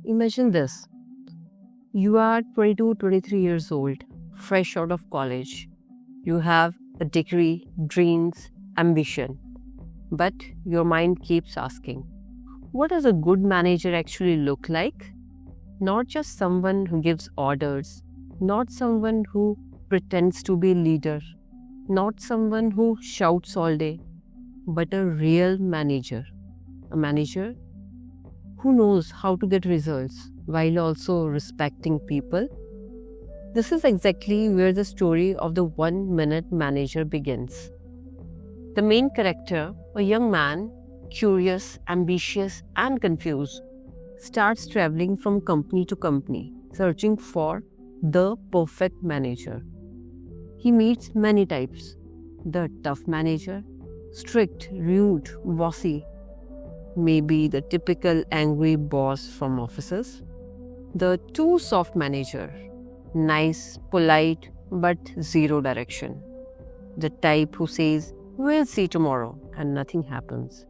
Imagine this. You are 22, 23 years old, fresh out of college. You have a degree, dreams, ambition. But your mind keeps asking, what does a good manager actually look like? Not just someone who gives orders, not someone who pretends to be a leader, not someone who shouts all day, but a real manager. A manager who knows how to get results while also respecting people. This is exactly where the story of the 1 minute manager begins. The main character, a young man, curious, ambitious, and confused, starts traveling from company to company, searching for the perfect manager. He meets many types: the tough manager, strict, rude, bossy, maybe the typical angry boss from offices, the too soft manager, nice, polite, but zero direction, the type who says, "We'll see tomorrow," and nothing happens.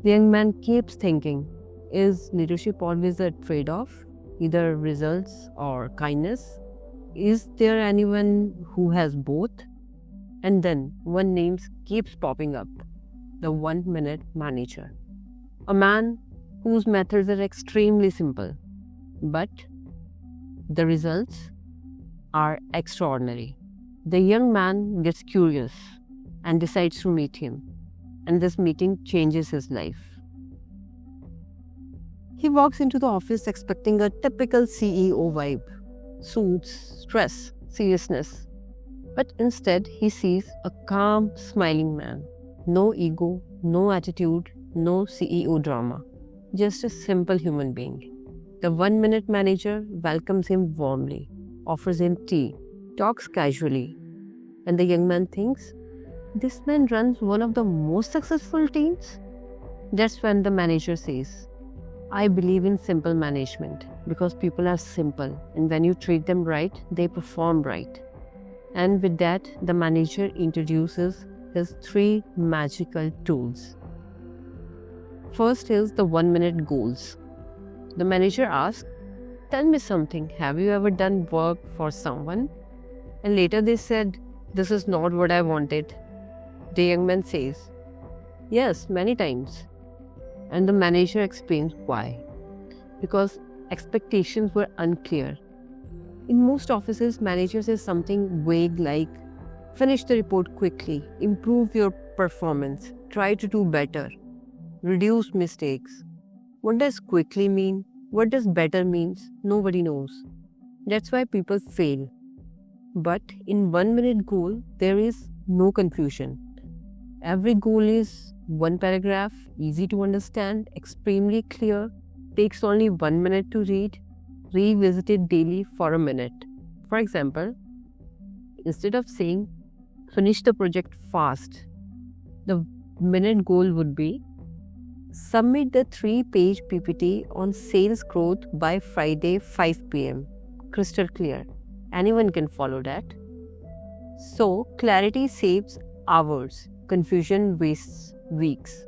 The young man keeps thinking, is leadership always a trade-off, either results or kindness? Is there anyone who has both? And then one name keeps popping up, the 1 minute manager. A man whose methods are extremely simple, but the results are extraordinary. The young man gets curious and decides to meet him, and this meeting changes his life. He walks into the office expecting a typical CEO vibe: suits, stress, seriousness. But instead, he sees a calm, smiling man. No ego, no attitude, no CEO drama. Just a simple human being. The 1 minute manager welcomes him warmly, offers him tea, talks casually. And the young man thinks, this man runs one of the most successful teams? That's when the manager says, I believe in simple management because people are simple, and when you treat them right, they perform right. And with that, the manager introduces his 3 magical tools. First is the 1 minute goals. The manager asks, tell me something, have you ever done work for someone? And later they said, this is not what I wanted. The young man says, yes, many times. And the manager explains why. Because expectations were unclear. In most offices, manager says something vague like, finish the report quickly, improve your performance, try to do better, reduce mistakes. What does quickly mean? What does better means? Nobody knows. That's why people fail. But in 1 minute goal, there is no confusion. Every goal is 1 paragraph, easy to understand, extremely clear, takes only 1 minute to read, revisit it daily for a minute. For example, instead of saying, finish the project fast, the minute goal would be, submit the 3-page PPT on sales growth by Friday 5 p.m. Crystal clear. Anyone can follow that. So, clarity saves hours, confusion wastes weeks.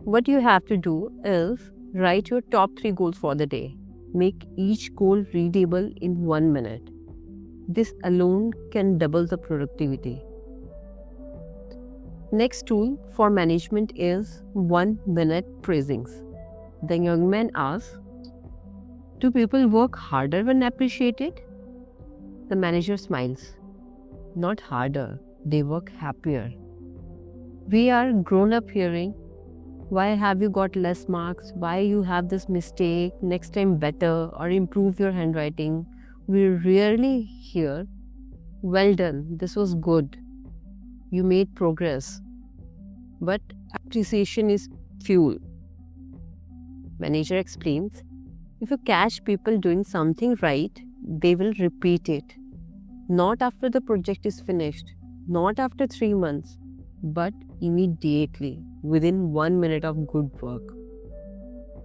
What you have to do is write your top 3 goals for the day. Make each goal readable in 1 minute. This alone can double the productivity. Next tool for management is 1-minute praisings. The young man asks, do people work harder when appreciated? The manager smiles. Not harder, they work happier. We are grown up hearing, why have you got less marks? Why you have this mistake? Next time better, or improve your handwriting. We rarely hear, well done, this was good. You made progress. But appreciation is fuel. Manager explains, if you catch people doing something right, they will repeat it. Not after the project is finished, not after 3 months, but immediately, within 1 minute of good work.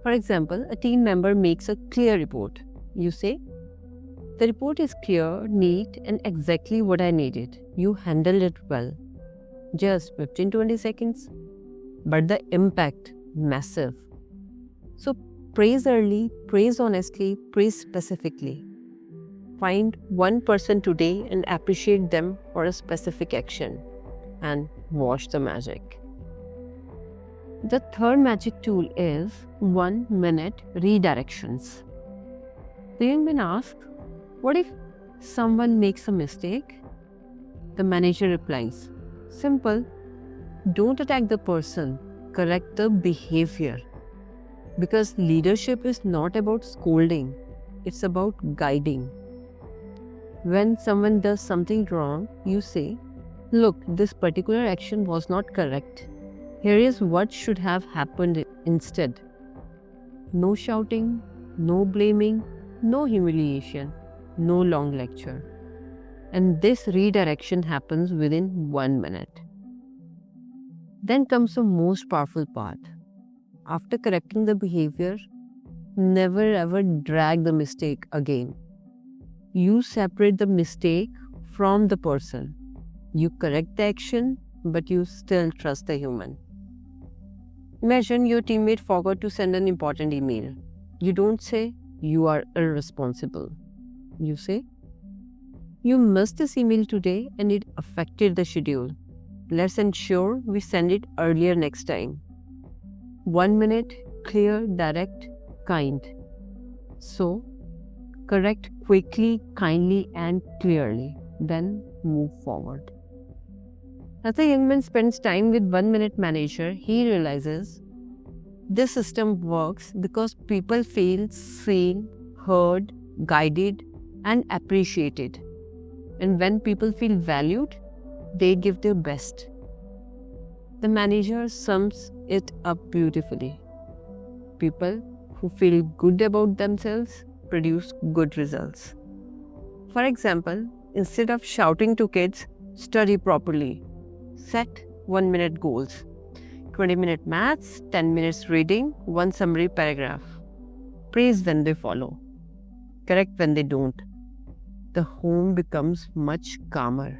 For example, a team member makes a clear report. You say, the report is clear, neat, and exactly what I needed. You handled it well. Just 15-20 seconds. But the impact, massive. So Praise early, praise honestly, praise specifically. Find one person today and appreciate them for a specific action and watch the magic. The third magic tool is 1 minute redirections. The young man asks, "What if someone makes a mistake?" The manager replies, "Simple. Don't attack the person, correct the behavior." Because leadership is not about scolding, it's about guiding. When someone does something wrong, you say, "Look, this particular action was not correct. Here is what should have happened instead." No shouting, no blaming, no humiliation, no long lecture. And this redirection happens within 1 minute. Then comes the most powerful part. After correcting the behavior, never ever drag the mistake again. You separate the mistake from the person. You correct the action, but you still trust the human. Imagine your teammate forgot to send an important email. You don't say, "You are irresponsible." You say, "You missed this email today and it affected the schedule. Let's ensure we send it earlier next time." 1 minute, clear, direct, kind. So, correct quickly, kindly, and clearly. Then move forward. As the young man spends time with 1 minute manager, he realizes this system works because people feel seen, heard, guided, and appreciated. And when people feel valued, they give their best. The manager sums it up beautifully. People who feel good about themselves produce good results. For example, instead of shouting to kids, "Study properly," set 1 minute goals. 20-minute maths, 10 minutes reading, 1 summary paragraph. Praise when they follow. Correct when they don't. The home becomes much calmer.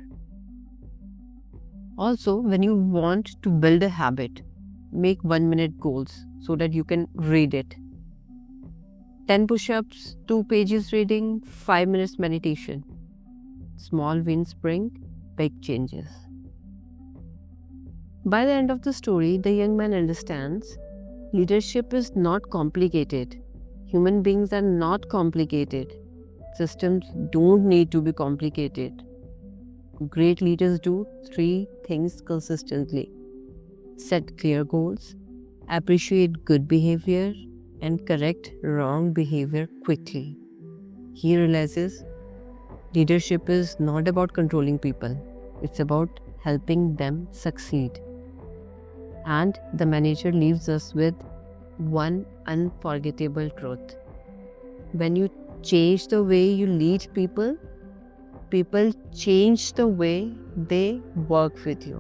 Also, when you want to build a habit, make 1 minute goals so that you can read it. 10 push-ups, 2 pages reading, 5 minutes meditation. Small wins bring big changes. By the end of the story, the young man understands leadership is not complicated. Human beings are not complicated. Systems don't need to be complicated. Great leaders do 3 things consistently: set clear goals, appreciate good behavior, and correct wrong behavior quickly. He realizes leadership is not about controlling people, it's about helping them succeed. And the manager leaves us with one unforgettable truth. When you change the way you lead people, people change the way they work with you.